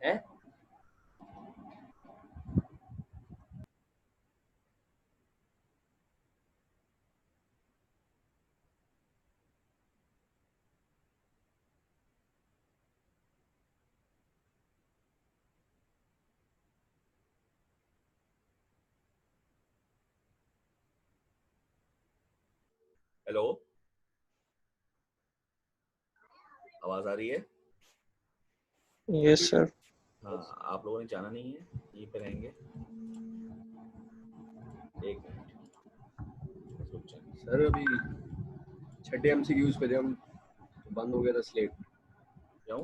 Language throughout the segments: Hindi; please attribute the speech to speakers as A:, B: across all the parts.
A: है। हेलो, आवाज आ रही है?
B: Yes sir.
A: हाँ, आप लोगों ने जाना नहीं है, यहीं पे रहेंगे। एक मिनट, रुक जाए।
C: सर अभी छठे एमसीक्यूज पे थे हम, बंद हो गया था स्लेट।
A: क्यों?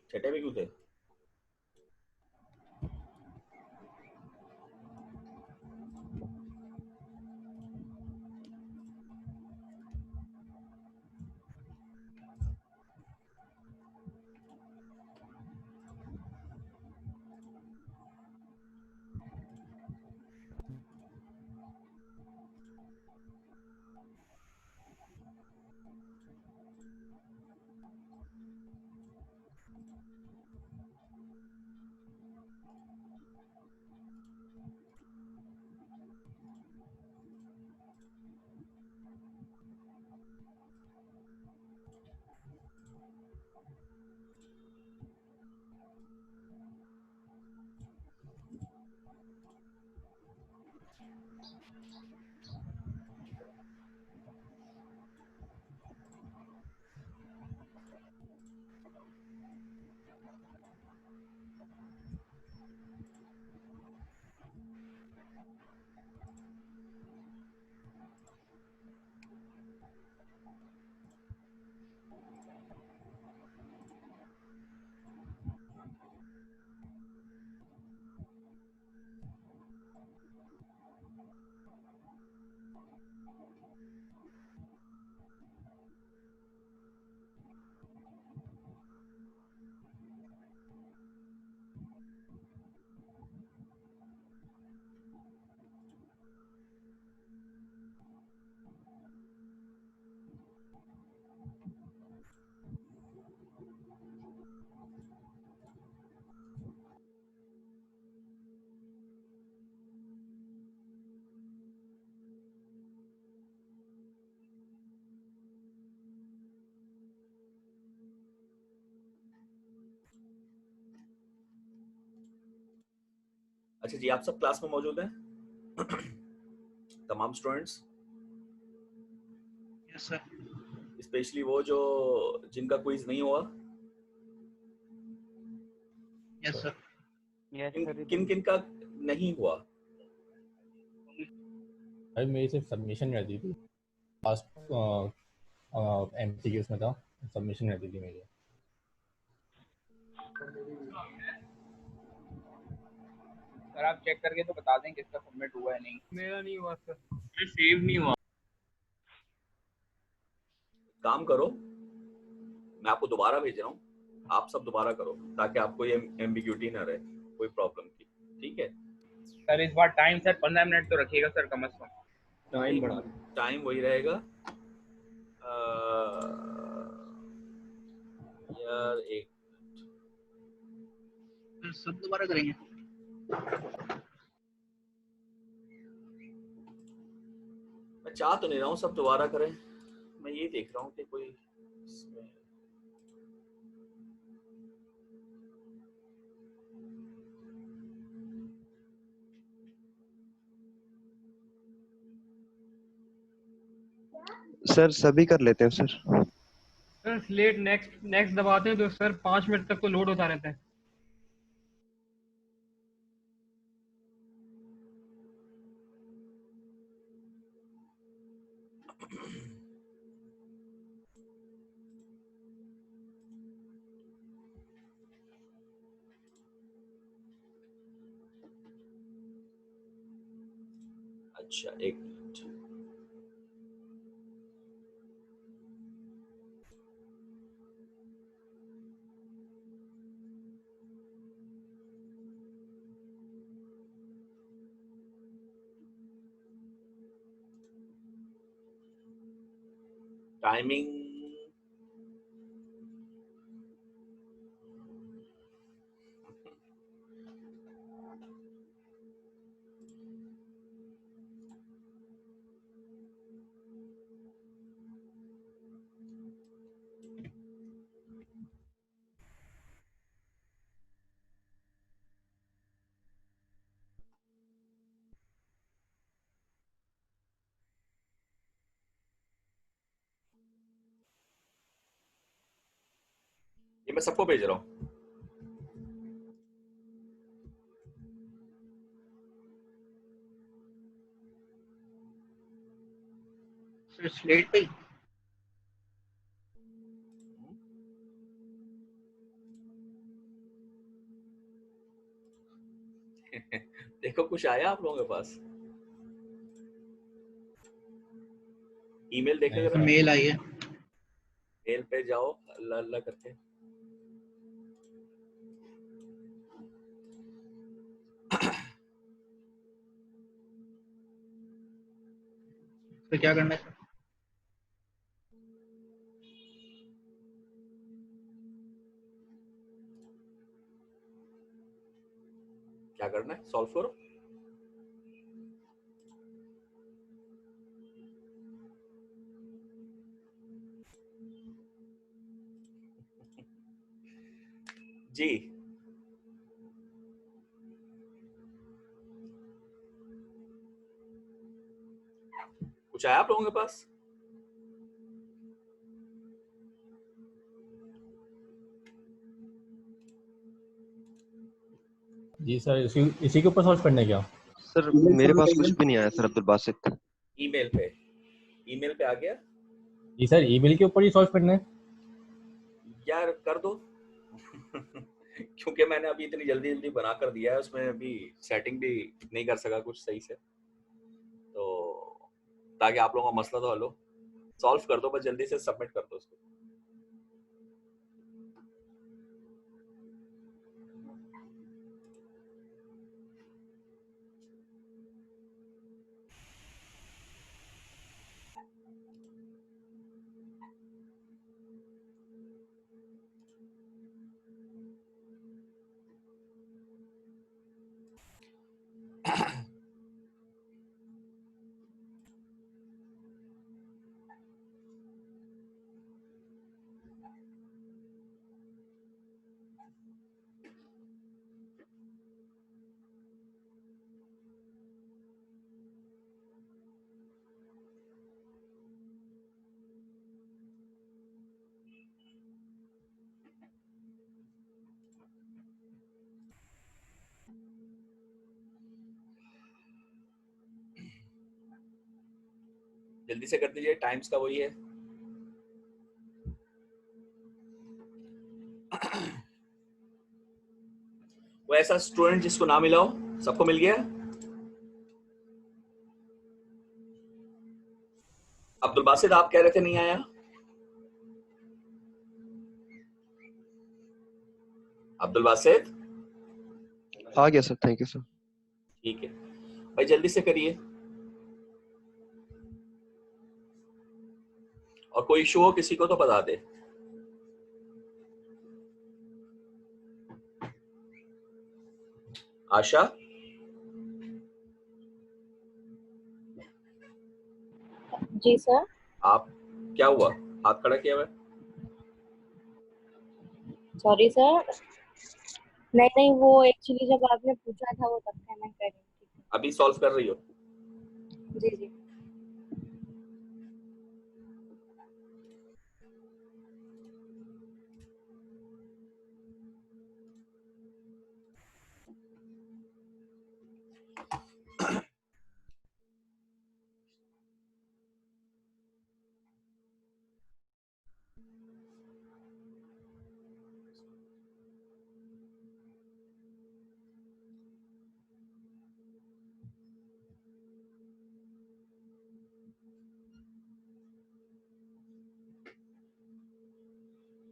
A: छठे में क्यों थे? अच्छा जी, आप सब क्लास में मौजूद हैं? तमाम स्टूडेंट्स,
B: यस सर।
A: स्पेशली वो जो जिनका क्विज नहीं हुआ।
B: Yes sir.
D: यस
A: किन
D: सर
A: किन किन का नहीं हुआ?
E: भाई मेरी सिर्फ सबमिशन रहती थी, लास्ट एमसीक्यूज में था, सबमिशन रहती थी मेरी।
D: सर आप चेक करके तो बता दें किसका सबमिट हुआ है नहीं। मेरा नहीं हुआ सर, मैं सेव नहीं हुआ।
A: काम करो, मैं आपको दोबारा भेज रहा हूँ, आप सब दोबारा करो ताकि आपको ये एम्बिग्यूटी ना रहे कोई प्रॉब्लम की। ठीक है
D: सर इस बार टाइम सर 15 मिनट तो रखिएगा सर कम से कम।
C: टाइम बढ़ा दो।
A: टाइम वही रहेगा। यार एक
B: सब दोबारा करेंगे।
A: मैं चाह तो नहीं रहा हूँ सब दोबारा करें, मैं ये देख रहा हूँ कि कोई इसमें
F: सर सभी कर लेते हैं sir.
G: Sir slate next next दबाते हैं तो सर 5 मिनट तक तो लोड होता रहता है।
A: अच्छा एक मिनट। टाइमिंग ये मैं सबको भेज रहा हूँ।
B: सर स्लेट पे
A: देखो कुछ आया आप लोगों के पास? ईमेल देखे
E: नहीं,
A: जरा,
B: मेल आई है।
A: मेल पे जाओ अल्लाह अल्लाह करके।
B: तो क्या करना है सर?
A: क्या करना है? सॉल्व करो। जी कुछ आया आप लोगों के पास?
E: जी सर, इसी के ऊपर सॉल्व करना है क्या?
F: सर मेरे पास कुछ भी नहीं आया सर, अब्दुल बासित।
A: ईमेल पे आ गया?
E: जी सर, ईमेल के ऊपर ही सॉल्व करना है।
A: यार कर दो। क्योंकि मैंने अभी इतनी जल्दी जल्दी बना कर दिया है, उसमें अभी सेटिंग भी नहीं कर सका कुछ सही से, तो ताकि आप लोगों का मसला तो हल हो। सॉल्व कर दो बस, जल्दी से सबमिट कर दो उसको। जल्दी से कर दीजिए, टाइम्स का वही है। वो ऐसा स्टूडेंट जिसको ना मिला हो, सबको मिल गया? अब्दुल बासित आप कह रहे थे नहीं आया? अब्दुल बासित
F: आ गया सर, थैंक यू सर।
A: ठीक है भाई, जल्दी से करिए। और कोई इशू हो किसी को तो बता दे। आशा,
H: जी सर।
A: आप क्या हुआ, हाथ खड़ा किया हुआ है?
H: सॉरी सर, नहीं नहीं, वो एक्चुअली जब आपने पूछा था वो तब से मैं कर रही थी।
A: अभी सॉल्व कर रही हो?
H: जी जी।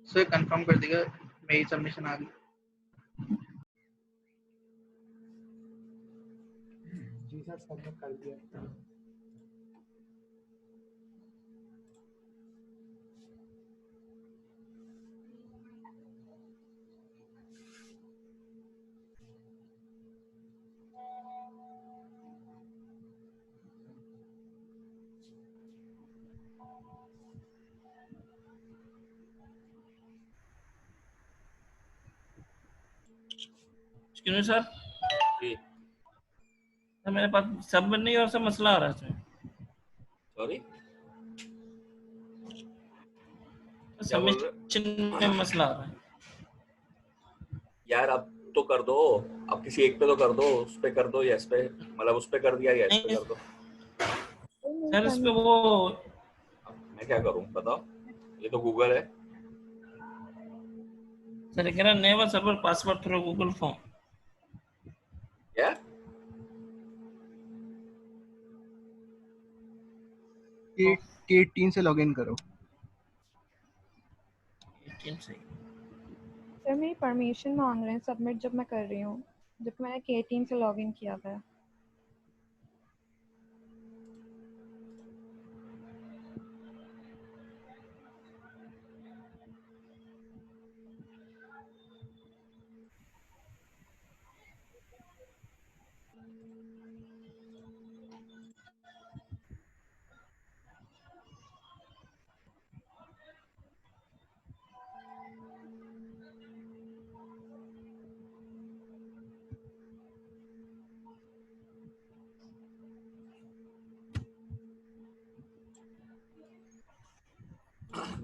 B: सर कंफर्म कर देगा, मेरी सबमिशन आ गई।
E: जी सर, सबमिट कर दिया।
I: एक्सक्यूज मी सर,
A: जी
I: सर मेरे पास सबमिट नहीं और सब मसला आ रहा है इसमें।
A: सॉरी, क्या बोल रहे?
I: सबमिशन में मसला आ रहा है।
A: यार अब तो कर दो, अब किसी एक पे तो कर दो, उस पे कर दो या इस पे, मतलब उस पे कर दिया या इस पे कर दो।
I: सर इस पे वो
A: अब मैं क्या करूं बताओ, ये तो गूगल है।
I: सर कह रहा never server password through Google form.
A: क्या?
C: T18 से लॉगिन करो।
I: 18 से
J: सर मेरी परमिशन मांग रहे हैं सबमिट जब मैं कर रही हूँ, जब मैंने K18 से लॉगिन किया था।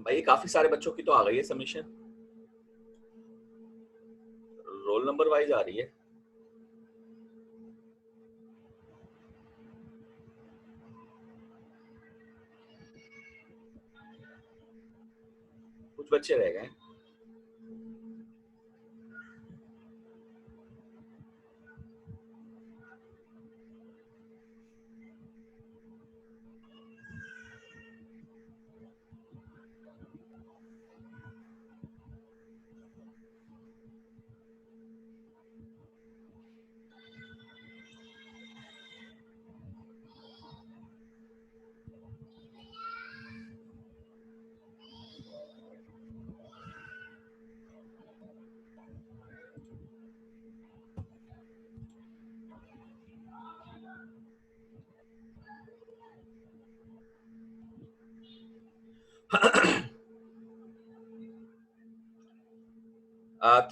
A: भाई काफी सारे बच्चों की तो आ गई है सबमिशन, रोल नंबर वाइज आ रही है। कुछ बच्चे रह गए।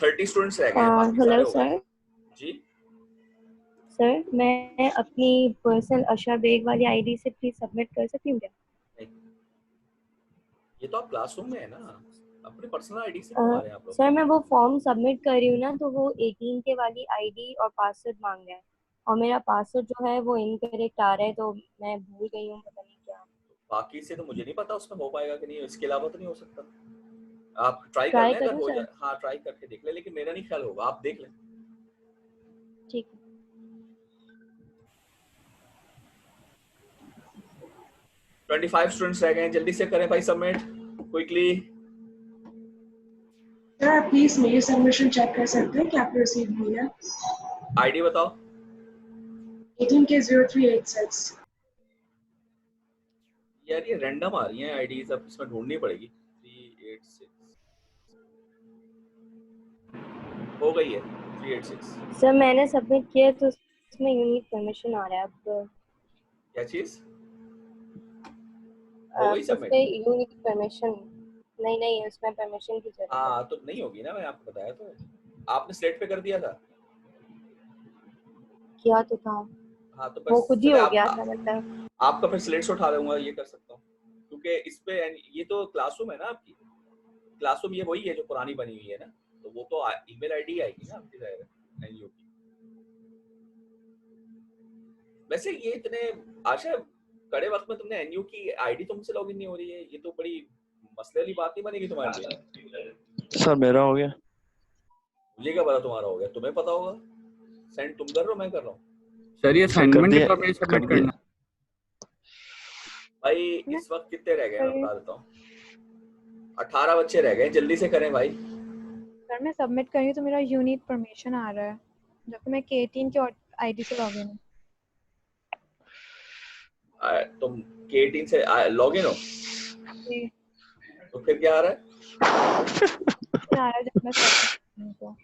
A: थर्टी स्टूडेंट्स रह गए हैं, बाकी सारे
H: हेलो
A: हो गए।
H: सर।
A: जी
H: सर मैं अपनी पर्सनल आशा बेग वाली आईडी से प्लीज सबमिट कर सकती हूँ क्या?
A: नहीं, ये तो आप क्लासरूम में है ना, अपनी पर्सनल आईडी से क्यों आ रहे हैं आप लोग?
H: सर मैं वो फॉर्म सबमिट कर रही हूँ ना, तो वो 18 के वाली आईडी और पासवर्ड मांग रहा है, और मेरा पासवर्ड जो है वो इनकरेक्ट आ रहा है, तो मैं भूल गई हूँ, पता नहीं क्या।
A: बाकी से तो मुझे नहीं पता उसमें हो पाएगा कि नहीं, इसके अलावा तो नहीं हो सकता। आप ट्राई कर
H: ट्राई
A: लें, अगर
H: करूं
A: हो
H: सर?
A: जाए हाँ ट्राई करके देख ले, लेकिन मेरा नहीं ख्याल होगा, आप देख लें।
H: ठीक है।
A: 25 स्टूडेंट्स रह गए हैं, जल्दी से करें भाई सबमिट क्विकली।
K: सर आप प्लीज मेरी सबमिशन चेक कर सकते हैं कि आपने रिसीव हुई है?
A: आईडी बताओ।
K: 18K0386।
A: यार ये रैंडम आ रही हैं आईडीज, अब इसमें ढूंढनी पड़ेगी। 386 हो गई है। 386
H: सर मैंने सबमिट किया तो इसमें यूनिक परमिशन आ रहा है। अब
A: क्या चीज हो गई
H: उस
A: सबमिट?
H: पे यूनिक परमिशन नहीं उसमें परमिशन की जरूरत है।
A: हाँ तो नहीं होगी ना, मैंने आपको बताया तो। आपने स्लेट पे कर दिया था?
H: किया तो था,
A: हाँ तो
H: वो
A: बस
H: खुद ही
A: चले
H: हो
A: आप,
H: गया था। मतलब
A: आपका फिर स्लेट से उठा लूंगा, ये कर सकता हूँ, क्योंकि इस पे ये तो क्लासरूम है ना आपकी। क्लासरूम ये वही है जो पुरानी बनी हुई है ना, तो वो तो ईमेल आईडी आएगी ना आपकी जाहिर एनयू की। वैसे ये इतने आशा कड़े वक्त में तुमने एनयू की आईडी तुमसे लॉगिन नहीं हो रही है, ये तो बड़ी मसले वाली बात नहीं बनेगी तुम्हारे लिए।
F: सर मेरा हो गया।
A: मुझे क्या पता तुम्हारा हो गया, तुम्हें पता होगा। सेंड तुम कर रहे हो, मैं कर रहा हूँ।
D: सर ये असाइनमेंट के तौर पे
F: कर
D: सबमिट
F: दिया।
D: करना।
A: भाई इस वक्त कितने रह गए मैं बता देता हूँ। 18 बच्चे रह गए, जल्दी से करें भाई।
J: सर मैं सबमिट कर रही हूँ तो मेरा यूनिक परमिशन आ रहा है, जबकि मैं K18 के आईडी से लॉगिन हूँ।
A: तुम K18 से लॉगिन हो
J: जी।
A: तो फिर क्या आ रहा है?
J: आ रहा है जब मैं सबमिट तो।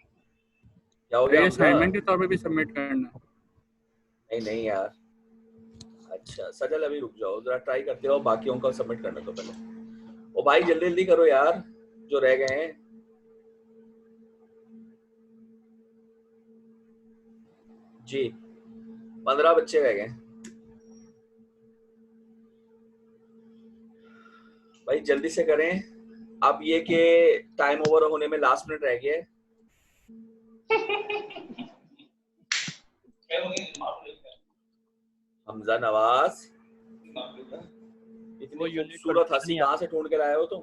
A: क्या हो गया?
D: ये असाइनमेंट के तौर पे भी सबमिट करना।
A: नहीं यार। अच्छा सजल अभी रुक जाओ, जरा ट्राई करते रहो, बाकियों का सबमिट करने तो पहले। ओ भाई जल्दी जल्दी करो यार, जो रह गए हैं। जी 15 बच्चे रह गए भाई, जल्दी से करें। अब ये कि टाइम ओवर होने में लास्ट मिनट रह गया है। हमजा नवाज, इतनी खूबसूरत हंसी कहाँ से ढूंढ के लाए हो तुम?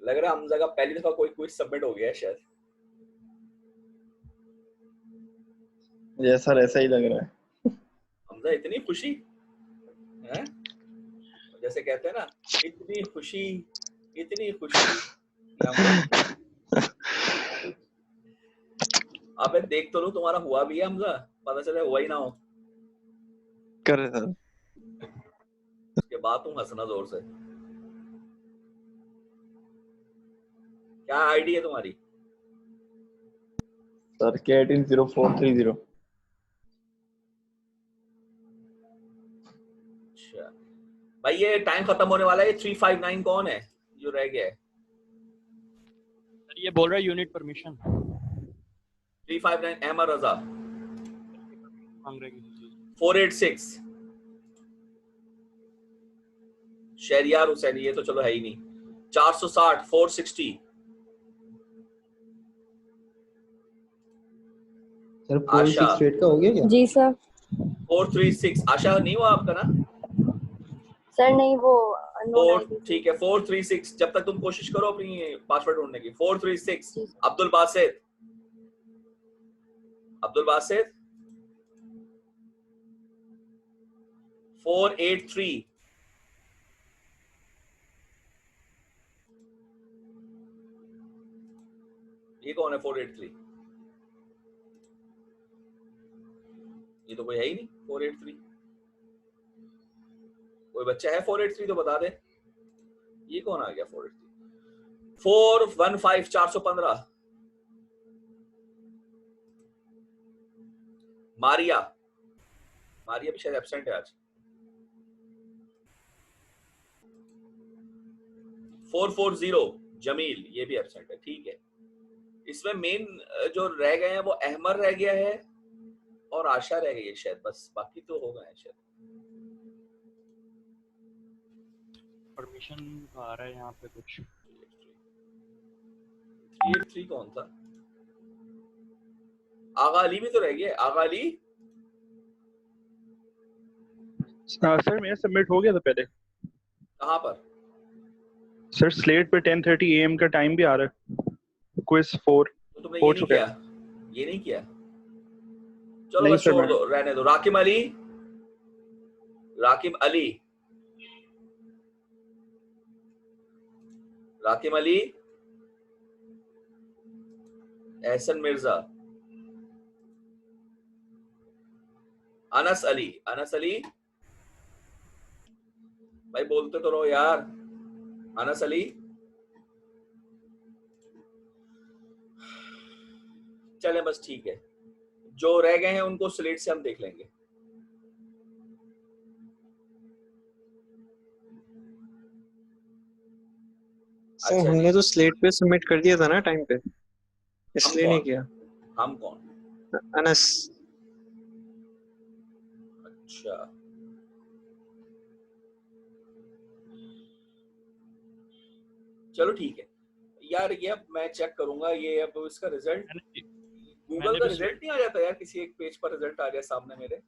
A: लग रहा है हमजा का पहली दफा कोई क्विज सबमिट हो गया है शायद।
F: ये सर ऐसा ही लग रहा है।
A: हमजा इतनी खुशी है, जैसे कहते हैं ना, इतनी खुशी इतनी खुशी। अबे देख तो लो तुम्हारा हुआ भी है हमजा, पता चले हुआ ही ना हो।
F: कर सर।
A: उसके बाद तुम हंसना जोर से। क्या आईडी है तुम्हारी?
F: Sir K180430।
A: अच्छा भाई ये टाइम खत्म होने वाला है। 359 कौन है जो रह गया है?
I: ये बोल रहा है यूनिट परमिशन
A: 359 अहमद रजा।
I: मांग रहे हैं।
A: 486 शहरियार हुसैन, ये तो चलो है ही नहीं। 460 460
C: सर 468 का हो गया क्या?
H: जी सर।
A: 436 आशा नहीं हुआ आपका ना?
H: सर नहीं वो
A: ठीक है 436। जब तक तुम कोशिश करो अपनी पासवर्ड ढूंढने की। 436 अब्दुल बासित 483 ये कौन है? 483 ये तो कोई है ही नहीं। 483 कोई बच्चा है 483 तो बता दे। ये कौन आ गया 483? 415 415 मारिया भी शायद एब्सेंट है आज। 440 जमील, ये भी एब्सेंट है। ठीक है, इसमें मेन जो रह गए हैं वो अहमद रह गया है और आशा रह गई है शायद, बस बाकी तो हो गए हैं शायद।
I: परमिशन आ रहा है यहाँ पे कुछ।
A: 383 कौन था? आगा अली भी तो रह गया। आगा अली
B: सर मेरा सबमिट हो गया था पहले
A: कहाँ पर?
B: सर स्लेट पे 10:30 AM का टाइम भी आ रहा है क्विज 4
A: तो तुमने
B: हो
A: ये नहीं
B: चुका
A: किया?
B: है
A: ये नहीं किया? चलो
B: नहीं
A: बस
B: सर
A: छोड़
B: मैं
A: दो, रहने दो। राकिम अली, राकिम अली, राकिम अली, एहसन मिर्जा, अनस अली, अनस अली, भाई बोलते तो रहो यार। अनस अली, चले बस ठीक है, जो रह गए हैं उनको स्लेट से हम देख लेंगे।
L: सर
A: अच्छा
L: हमने
A: जी,
L: तो स्लेट पे सबमिट कर दिया था ना टाइम पे,
A: हम
L: इसलिए नहीं
A: कौन?
L: किया।
A: हम कौन?
L: अनस।
A: अच्छा, चलो ठीक है यार, ये अब मैं चेक करूंगा। ये अब इसका रिजल्ट, गूगल
I: मैंने
A: का
I: भी
A: रिजल्ट नहीं आ जाता यार, किसी एक पेज पर रिजल्ट आ जाए सामने मेरे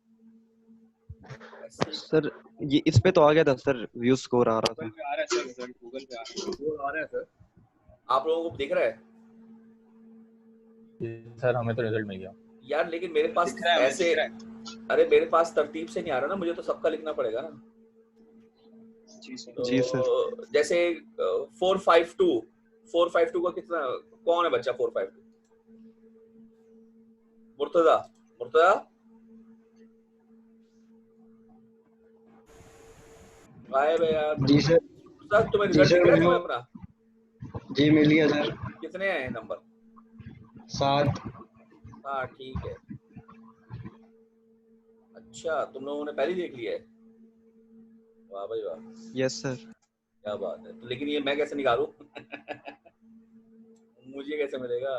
A: ऐसे?
C: सर ये इस पे तो आ गया था सर, व्यू स्कोर आ रहा था।
D: गूगल पे आ रहा है सर, रिजल्ट गूगल पे आ रहा है।
C: वो आ रहा है सर।
A: आप लोगों को दिख रहा है
E: सर हमें तो रिजल्ट मिल गया
A: यार, लेकिन मेरे पास
D: दिख रहा है, हमें
A: ऐसे,
D: दिख रहा है।
A: अरे मेरे पास तरतीब से नहीं आ रहा ना, मुझे तो सबका लिखना पड़ेगा ना।
D: जी सर।
A: तो
C: जी सर।
A: जैसे 452 का कितना, कौन है बच्चा 452? मुर्तजा, मुर्तजा गायब है यार।
F: जी सर।
A: मुर्तजा, तुम्हें
F: जी
A: रिजल्ट
F: सर
A: दिख रहा है
F: मेरे
A: तुम्हें
F: को
A: अपना?
F: जी मिल गया सर।
A: कितने आए हैं नंबर?
F: 7।
A: हाँ ठीक है। अच्छा, तुम लोगों ने पहले देख लिया है? वाह भाई वाह,
C: यस सर।
A: क्या बात है। तो लेकिन ये मैं कैसे निकालूं? मुझे कैसे मिलेगा?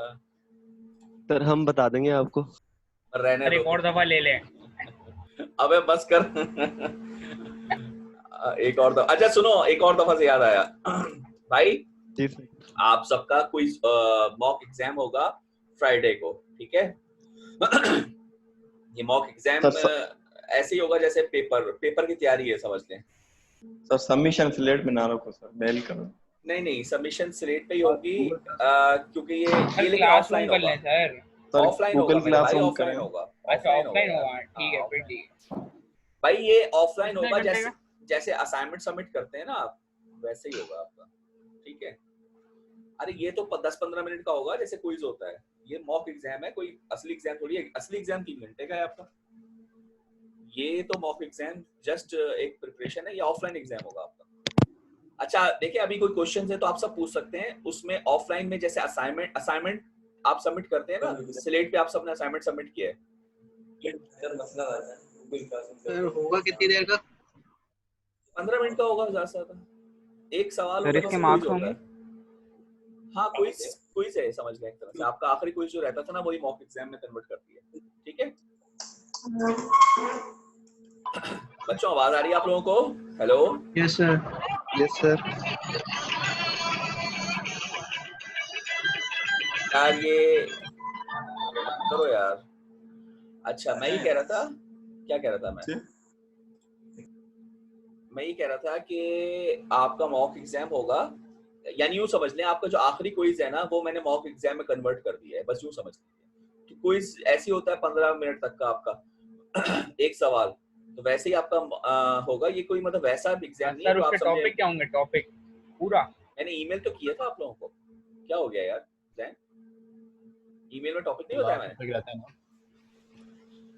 C: सर हम बता देंगे आपको।
A: रहने
D: सर
A: दो
D: एक और दफा ले लें।
A: अबे बस कर। एक और दफा, अच्छा सुनो, एक और दफा से याद आया भाई,
C: जी सर।
A: आप सबका क्विज मॉक एग्जाम होगा फ्राइडे को, ठीक है? ये मॉक एग्जाम ऐसे ही होगा जैसे पेपर की तैयारी है, समझ लें।
F: सर सबमिशन स्लेट में ना रखो सर, मेल करो।
A: नहीं सबमिशन स्लेट पे ही होगी, क्योंकि ये लेकिन
D: क्लासरूम
A: ऑफलाइन
D: कर लें
A: होगा।
D: सर।
A: ऑफलाइन होगा
F: गूगल
A: मेरे भाई,
F: क्लासरूम
A: ऑफलाइन
F: करें।
A: होगा।
D: अच्छा ऑफलाइन
A: यार।
D: होगा, ठीक है
A: हाँ,
D: फिर ठीक है।
A: भाई ये ऑफलाइन
G: कितने
A: होगा,
G: घंटे
A: जैसे
G: का?
A: जैसे असाइनमेंट सबमिट करते हैं ना आप, वैसे ही होगा आपका, ठीक है? अरे ये तो 10-15 मिनट का होगा, जैसे क्विज होता है। ये मॉक एग्जाम है, कोई असली एग्जाम थोड़ी है। असली एग्जाम 3 घंटे का है आपका। ये तो मॉक एग्जाम जस्ट एक प्रिपरेशन है, ये ऑफलाइन एग्जाम होगा आपका। अच्छा देखिए, अभी कोई क्वेश्चन है तो आप सब पूछ सकते हैं। उसमें ऑफलाइन में जैसे असाइनमेंट आप सबमिट करते हैं ना, स्लेट पे आप सबने असाइनमेंट सबमिट किया है।
B: सर होगा कितनी देर का?
A: 15 मिनट का होगा ज्यादा से ज्यादा। एक सवाल
B: सर
A: होगा,
B: इसके
A: बस
B: मार्क्स
A: क्विज होता
B: होंगे?
A: है। हाँ क्विज है, समझ लें एक तरह से। आपका आखिरी क्विज जो रहता था ना, वही मॉक एग्जाम में कन्वर्ट करती है, ठीक है? बच्चों आवाज आ रही है आप लोगों को? Hello.
B: Yes sir.
C: Yes sir.
A: यार ये करो यार। अच्छा मैं ये कह रहा था, क्या कह रहा था मैं ये कह रहा था कि आपका मॉक एग्जाम होगा, यानी यूं समझ लें आपका जो आखिरी क्विज है ना, वो मैंने मॉक एग्जाम में कन्वर्ट कर दिया है, बस यूं समझ लीजिए। तो क्विज ऐसे होता है 15 मिनट तक का आपका एक सवाल, तो वैसे ही आपका होगा। ये कोई मतलब वैसा एग्जाम नहीं है
D: सर
A: जो आप
D: उसके
A: समझे।
D: टॉपिक क्या होंगे? टॉपिक पूरा
A: मैंने ईमेल तो किया था आप लोगों को, क्या हो गया यार? ईमेल में टॉपिक नहीं बताया मैंने?
E: रहता है ना।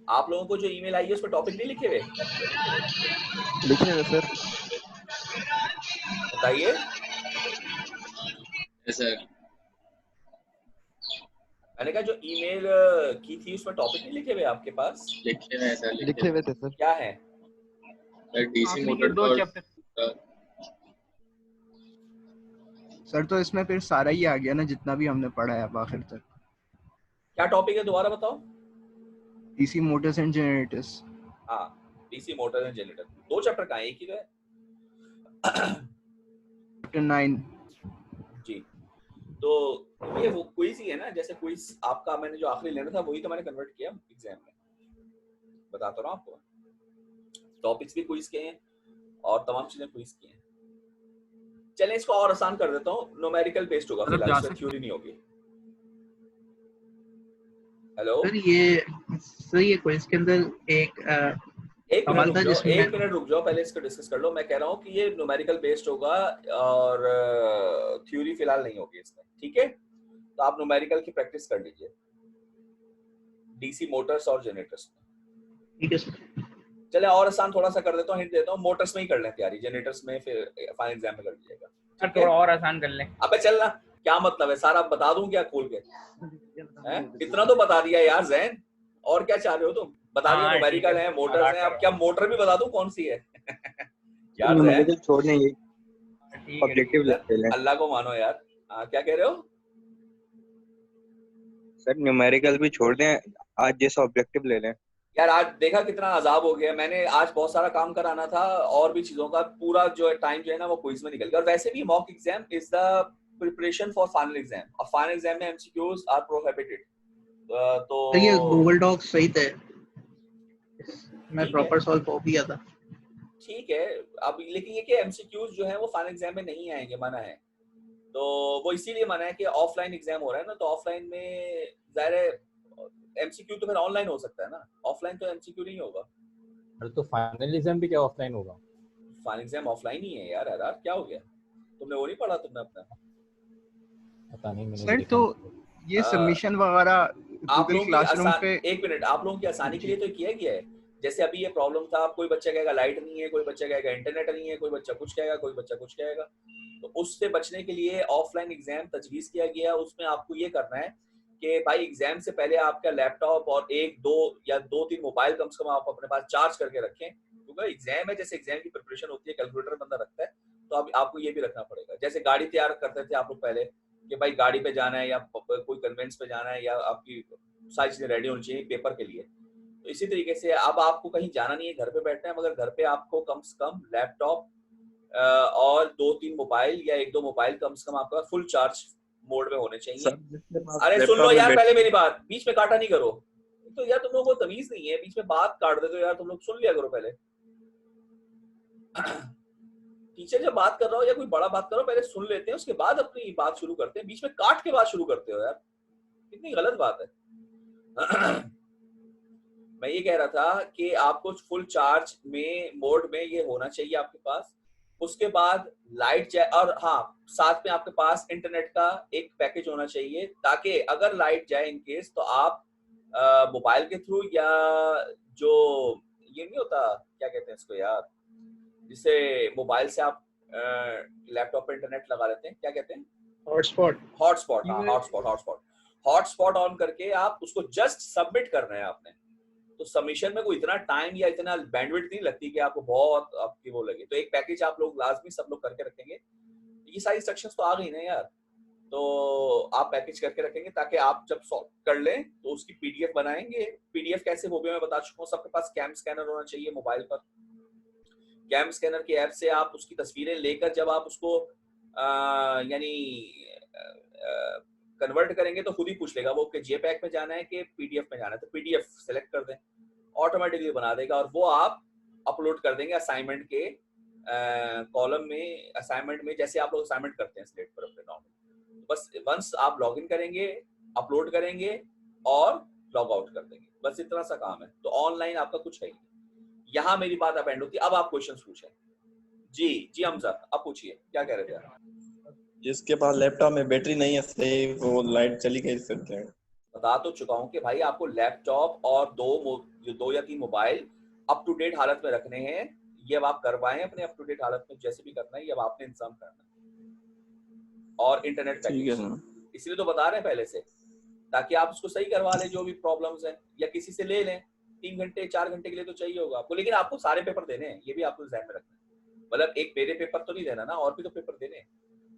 A: आप लोगों को जो ईमेल आई है उसमें टॉपिक नहीं लिखे हुए?
C: लिखे हैं सर।
A: बताइए।
D: सर
A: मैंने कहा जो ईमेल की थी उसमें टॉपिक नहीं लिखे हुए आपके पास?
D: लिखे हुए सर,
C: लिखे हुए थे सर।
A: क्या है?
D: डीसी
G: आखिरी
D: मोटर
G: के 2
D: और
G: चैप्टर।
B: सर तो इसमें फिर सारा ही आ गया ना, जितना भी हमने पढ़ा है अब आखिर तक।
A: क्या टॉपिक है दोबारा बताओ?
B: DC motors and generators.
A: हाँ, DC motor and generator. 2 chapter का है, एक ही तो है।
B: चैप्टर 9।
A: जी, तो ये वो क्विज ही है ना, जैसे क्विज आपका मैंने जो आखिरी लेना था वही तो मैंने कन्वर्ट किया एग्जाम में, बताता रहा हूँ आपको। टॉपिक्स भी क्विज के हैं और तमाम चीजें क्विज की हैं। चलें इसको और आसान कर देता हूँ, न्यूमेरिकल बेस्ड होगा फिलहाल, इसमें थ्योरी नहीं होगी। हेलो
M: सर ये क्विज के अंदर
A: एक
M: सवाल था जिसमें
A: मिनट रुक जाओ, पहले इसको डिस्कस कर लो। मैं कह रहा हूँ कि ये न्यूमेरिकल बेस्ड होगा और थ्योरी फिलहाल नहीं होगी इसमें, ठीक है? तो आप न्यूमेरिकल की प्रैक्टिस कर लीजिए डीसी मोटर्स और जनरेटर्स में।
M: ठीक है सर।
A: चले और आसान थोड़ा सा कर देता हूँ, हिंट देता हूँ। मोटर्स में ही कर लें तैयारी, जनरेटर्स में फिर फाइनल एग्जाम में कर लीजिएगा।
D: सर थोड़ा और आसान कर लें।
A: अबे चल ना, क्या मतलब है, सारा बता दूं क्या खोल के? हैं? इतना तो बता दिया यार जैन, और क्या चाह रहे हो तुम? बता दिया न्यूमेरिकल है, मोटर्स हैं, अब क्या मोटर भी बता दूं कौन सी है? यार
L: न्यूमेरिकल छोड़ देंगे, ऑब्जेक्टिव ले लें।
A: अल्लाह को मानो यार। क्या कह रहे हो
L: सर? न्यूमेरिकल भी छोड़ दें, आज जैसा ऑब्जेक्टिव ले लें।
A: यार? आज देखा कितना अजाब हो गया। मैंने आज बहुत सारा काम कराना था और भी चीजों का, पूरा जो है टाइम जो है ना वो क्विज में निकल गया। और वैसे भी mock exam is the preparation for final exam, और फाइनल एग्जाम में एमसीक्यूज आर प्रोहिबिटेड। तो
M: ये गूगल डॉक्स सही थे, मैं प्रॉपर सॉल्व हो गया था।
A: ठीक है, अब लेकिन ये कि एमसीक्यूज जो है वो फाइनल एग्जाम में नहीं आएंगे, मना है। तो वो इसीलिए मना है कि ऑफलाइन एग्जाम हो रहा है ना, तो ऑफलाइन में जाहिर है एमसीक्यू तो फिर ऑनलाइन हो सकता है ना, ऑफलाइन तो एमसीक्यू नहीं होगा।
E: अरे तो फाइनल एग्जाम भी क्या ऑफलाइन होगा?
A: फाइनल एग्जाम ऑफलाइन ही है यार। यार क्या हो गया, तुमने वो नहीं पढ़ा तुमने अपना?
E: पता नहीं मैंने
L: सर तो ये सबमिशन वगैरह
A: आप
L: गूगल
A: लोगों
L: क्लासरूम
A: की
L: पे,
A: एक मिनट, आप लोगों की आसानी के लिए तो किया गया है। जैसे अभी ये प्रॉब्लम था, कोई बच्चा कहेगा लाइट नहीं है, कोई बच्चा कहेगा इंटरनेट नहीं है, कोई बच्चा कुछ कहेगा, कोई बच्चा कुछ कहेगा। तो उससे बचने के लिए ऑफलाइन एग्जाम तजवीज़ किया गया। उसमें आपको ये करना है कि भाई एग्जाम से पहले आपका लैपटॉप और एक दो या दो तीन मोबाइल कम से कम आप अपने पास चार्ज करके रखें, क्योंकि एग्जाम है, जैसे एग्जाम की प्रिपरेशन होती है, कैलकुलेटर बंदा रखता है, तो अब आपको ये भी रखना पड़ेगा। जैसे गाड़ी तैयार करते थे आप लोग पहले कि भाई गाड़ी पे जाना है या कोई कन्वेंस पे जाना है या आपकी सारी चीजें रेडी होनी चाहिए पेपर के लिए, तो इसी तरीके से अब आपको कहीं जाना नहीं है, घर पे बैठना है, मगर घर पे आपको कम से कम लैपटॉप और दो तीन मोबाइल या एक दो मोबाइल कम से कम आपका फुल चार्ज मोड में होने चाहिए। अरे सुन लो यार, पहले मेरी बात, बीच में काटा नहीं करो। तो यार तुम लोगों को तमीज नहीं है, बीच में बात काट देते हो यार, तुम लोग सुन लिया करो पहले। टीचर जब बात कर रहा हो या कोई बड़ा बात कर रहा हो, पहले सुन लेते हैं, उसके बाद अपनी बात शुरू करते हैं। बीच में काट के बात शुरू करते हो यार, कितनी गलत बात है। मैं ये कह रहा था कि आपको फुल चार्ज में मोड में ये होना चाहिए आपके पास। उसके बाद लाइट जाए, और हाँ साथ में आपके पास इंटरनेट का एक पैकेज होना चाहिए, ताकि अगर लाइट जाए इन केस, तो आप मोबाइल के थ्रू या जो ये नहीं होता, क्या कहते हैं इसको यार, जिसे मोबाइल से आप लैपटॉप पे इंटरनेट लगा लेते हैं, क्या कहते हैं? हॉटस्पॉट। हॉटस्पॉट ऑन करके आप उसको जस्ट सबमिट करना है आपने। तो सबमिशन में कोई इतना टाइम या इतना बैंडविड्थ नहीं लगती कि आपको बहुत आपकी वो लगे। तो एक पैकेज आप लोग लाजमी सब लोग करके रखेंगे। ये सारी इंस्ट्रक्शंस तो आ गई ना यार, तो आप पैकेज करके रखेंगे ताकि आप जब सॉल्व कर लें तो उसकी पीडीएफ बनाएंगे। पीडीएफ कैसे वो भी मैं बता चुका हूँ। सबके पास कैम स्कैनर होना चाहिए मोबाइल पर। कैम स्कैनर की ऐप से आप उसकी तस्वीरें लेकर जब आप उसको यानी कन्वर्ट करेंगे तो खुद ही पूछ लेगा वो कि जेपैग में जाना है कि पीडीएफ में जाना है। तो पीडीएफ सेलेक्ट कर दें, ऑटोमेटिकली बना देगा, और वो आप अपलोड कर देंगे असाइनमेंट के कॉलम में। असाइनमेंट में जैसे आप लोग असाइनमेंट करते हैं स्लेट पर अपने नॉर्मल, तो बस वंस आप लॉगिन करेंगे, अपलोड करेंगे और लॉग आउट कर देंगे, बस इतना सा काम है। तो ऑनलाइन आपका कुछ है ही नहीं। यहाँ मेरी बात अब एंड होती है। अब आप क्वेश्चन पूछें। जी हमजा, अब पूछिए, क्या कह रहे थे आप?
F: जिसके पास लैपटॉप में बैटरी नहीं है, सही वो लाइट चली गई सकते हैं।
A: बता तो चुका हूं कि भाई आपको लैपटॉप और दो या तीन मोबाइल अप टू डेट हालत में रखने हैं। ये अब आप करवाएं अपने अप टू डेट हालत में, जैसे भी करना है ये अब आपने इंतजाम करना है। और इंटरनेट पैकेज इसलिए तो बता रहे हैं पहले से, ताकि आप उसको सही करवा लें जो भी प्रॉब्लम्स हैं, या किसी से ले लें। 3 घंटे 4 घंटे के लिए तो चाहिए होगा आपको, लेकिन आपको सारे पेपर देने हैं, ये भी आपको ध्यान में रखना है। मतलब एक मेरे पेपर तो नहीं देना ना, और भी तो पेपर देने हैं।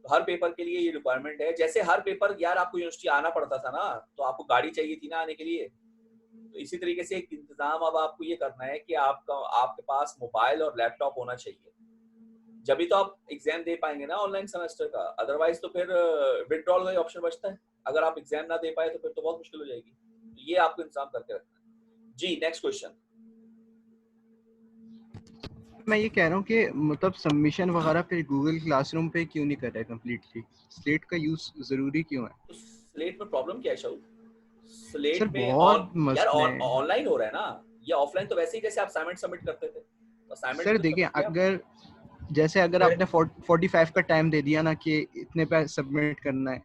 A: तो हर पेपर के लिए ये रिक्वायरमेंट है। जैसे हर पेपर यार आपको यूनिवर्सिटी आना पड़ता था ना, तो आपको गाड़ी चाहिए थी ना आने के लिए, तो इसी तरीके से एक इंतजाम अब आपको ये करना है कि आपके पास मोबाइल और लैपटॉप होना चाहिए, जब भी तो आप एग्जाम दे पाएंगे ना ऑनलाइन सेमेस्टर का। अदरवाइज तो फिर विड्रॉल का ऑप्शन बचता है। अगर आप एग्जाम ना दे पाए तो फिर तो बहुत मुश्किल हो जाएगी। तो ये आपको इंतजाम करके रखना है। जी नेक्स्ट क्वेश्चन।
M: मैं ये कह रहा हूँ कि मतलब सबमिशन वगैरह फिर गूगल क्लासरूम पे क्यों नहीं कर रहा है कम्प्लीटली? स्लेट का यूज जरूरी क्यों है?
A: तो स्लेट में प्रॉब्लम क्या है शाहू? स्लेट
M: सर
A: में
M: बहुत
A: यार
M: मसले हैं।
A: ऑनलाइन हो रहा है ना, ये ऑफलाइन तो वैसे ही जैसे आप असाइनमेंट सबमिट करते थे, असाइनमेंट
M: सर
A: तो
M: देखिए,
A: सबमिट किया।
M: अगर जैसे अगर आपने 45 का टाइम दे दिया ना कि इतने पे सबमिट करना है,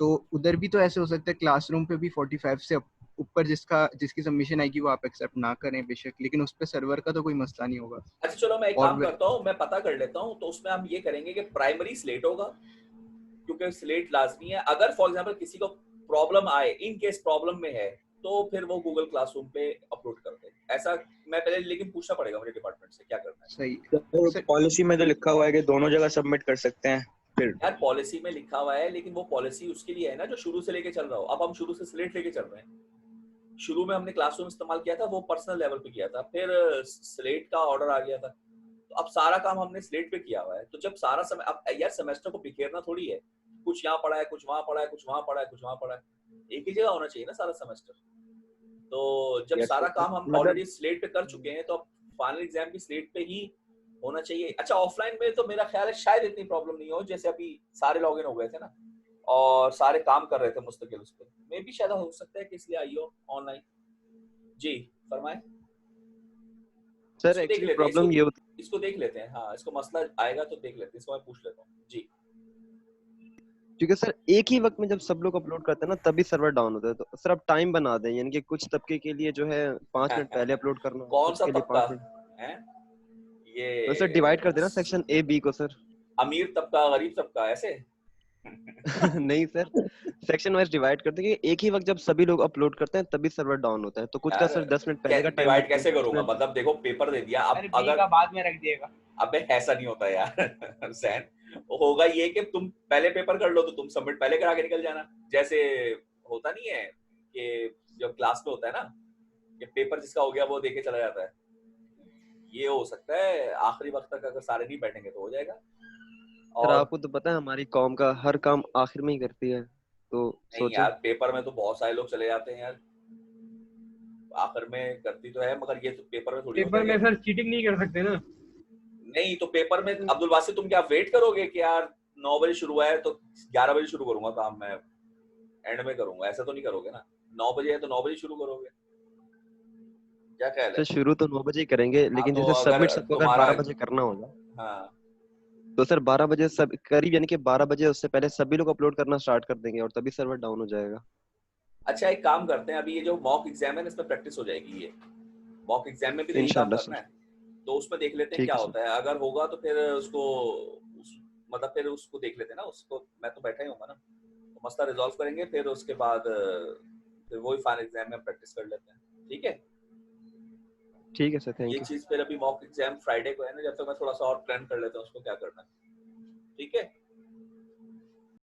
M: तो उधर भी तो ऐसे हो सकता है क्लासरूम पे भी 45 से ऊपर जिसकी सबमिशन आएगी वो आप एक्सेप्ट ना करें बेशक, लेकिन उस पे सर्वर का तो कोई मसला नहीं होगा।
A: अच्छा चलो मैं एक
M: और
A: काम करता हूँ, मैं पता कर लेता हूँ, तो उसमें हम ये करेंगे कि प्राइमरी स्लेट होगा, क्योंकि स्लेट लाजमी है। अगर फॉर एग्जांपल किसी को प्रॉब्लम आए, इन केस प्रॉब्लम में है, तो फिर वो गूगल क्लासरूम पे अपलोड कर दे। ऐसा मैं पहले लेकिन पूछना पड़ेगा मुझे डिपार्टमेंट से क्या करना है।
M: सही।
L: पॉलिसी में तो लिखा हुआ है कि दोनों जगह सबमिट कर सकते हैं। फिर
A: यार पॉलिसी में लिखा हुआ है, लेकिन वो पॉलिसी उसके लिए है ना जो शुरू से लेके चल रहा हो। अब हम शुरू से स्लेट लेके चल रहे हैं। शुरू में हमने क्लासरूम इस्तेमाल किया था, वो पर्सनल लेवल पे किया था, फिर स्लेट का ऑर्डर आ गया था, तो अब सारा काम हमने स्लेट पे किया हुआ है। तो जब सारा समय, अब यार सेमेस्टर को बिखेरना थोड़ी है, कुछ यहाँ पढ़ा है, कुछ वहां पढ़ा है, कुछ वहां पढ़ा है, कुछ वहां पढ़ा है, एक ही जगह होना चाहिए ना सारा सेमेस्टर। तो जब सारा काम हम ऑलरेडी स्लेट पे कर चुके हैं, तो अब फाइनल एग्जाम भी स्लेट पे ही होना चाहिए। अच्छा ऑफलाइन में तो मेरा ख्याल है शायद इतनी प्रॉब्लम नहीं हो, जैसे अभी सारे लॉगिन हो गए थे ना और सारे काम कर रहे थे मुस्तकिल उस पर, मे भी शायद हो सकता है कि इसलिए आई हो ऑनलाइन। जी फरमाए
F: सर।
A: इसको देख
F: एक्चुअली
A: लेते हैं,
F: प्रॉब्लम ये होती
A: इसको देख लेते हैं। हाँ इसको मसला आएगा तो देख लेते हैं, इसको मैं पूछ लेता हूँ। जी
F: क्योंकि सर एक ही वक्त में जब सब लोग अपलोड करते हैं ना तभी सर्वर डाउन होता है। तो सर आप टाइम बना दें, यानी कि कुछ तबके के लिए जो है 5 मिनट पहले अपलोड करना,
A: कौन
F: कुछ
A: सा
F: के लिए
A: तबका
F: 5 मिनट।
A: है ये?
F: तो सर डिवाइड कर देना सेक्शन ए बी को सर।
A: अमीर तबका, गरीब तबका, ऐसे?
F: नहीं सर, सेक्शन वाइज डिवाइड करते हैं कि एक ही वक्त जब सभी लोग अपलोड करते हैं तभी सर्वर डाउन होता है। तो कुछ का सर 10 मिनट पहले का टाइम
A: डिवाइड
F: रखते हैं,
A: कैसे
F: 10
A: करूंगा?
F: मिनट।
A: मतलब देखो पेपर दे दिया, अब
D: अरे बी
A: अगर
D: का बाद में रख दिएगा।
A: अबे ऐसा नहीं होता यार हुसैन, होगा ये कि तुम पहले पेपर कर लो तो तुम सबमिट पहले करा के निकल जाना। जैसे होता नहीं है कि जब क्लास में होता है ना कि पेपर जिसका हो गया वो देके चला जाता है, ये हो सकता है आखिरी वक्त तक अगर सारे नहीं बैठेंगे तो हो जाएगा।
F: सर
A: और
F: आपको तो पता है हमारी कौम का हर काम आखिर में ही करती है, तो
A: नहीं
F: सोचें।
A: यार पेपर में तो बहुत सारे लोग चले जाते हैं यार, आखिर में करती तो है, मगर ये तो पेपर में थोड़ी होता
G: पेपर
A: है।
G: में सर चीटिंग नहीं कर सकते ना।
A: नहीं तो पेपर में अब्दुल वासित तुम क्या वेट करोगे कि यार 9 बजे शुरू है तो 11 बजे शुरू करूंगा काम, मैं एंड में करूंगा, ऐसा तो नहीं करोगे ना। 9 बजे है तो 9 बजे शुरू करोगे, क्या ख्याल है?
F: सर शुरू तो 9 बजे ही करेंगे,
A: हाँ
F: लेकिन
A: तो
F: जैसे
A: अगर
F: सबमिट सबको अगर
A: तुम्हारा
F: 12 बजे करना होगा,
A: हाँ
F: तो सर 12 बजे सब करीब, यानी कि 12 बजे उससे पहले सभी लोग अपलोड करना स्टार्ट कर देंगे और तभी सर्वर डाउन हो जाएगा।
A: अच्छा एक काम करते हैं, अभी ये जो मॉक एग्जाम है ना इसमें प्रैक्टिस हो जाएगी। ये मॉक एग्जाम में भी तो यही काम
F: इंशाल्लाह
A: करना
F: सर।
A: है, तो उसमें देख लेते हैं
F: ठीक
A: क्या
F: है सर।
A: होता है। अगर होगा तो फिर उसको मतलब फिर उसको देख लेते हैं ना, उसको मैं तो बैठा ही हूँ ना, तो मसला रिजॉल्व करेंगे, फिर उसके बाद फिर वही फाइनल एग्जाम में प्रैक्टिस कर लेते हैं। ठीक है
F: ठीक है सर,
A: ये
F: थैंक यू।
A: चीज फिर अभी मॉक एग्जाम फ्राइडे को है ना, जब तक मैं थोड़ा सा और प्लान कर लेता हूँ उसको क्या करना है। ठीक है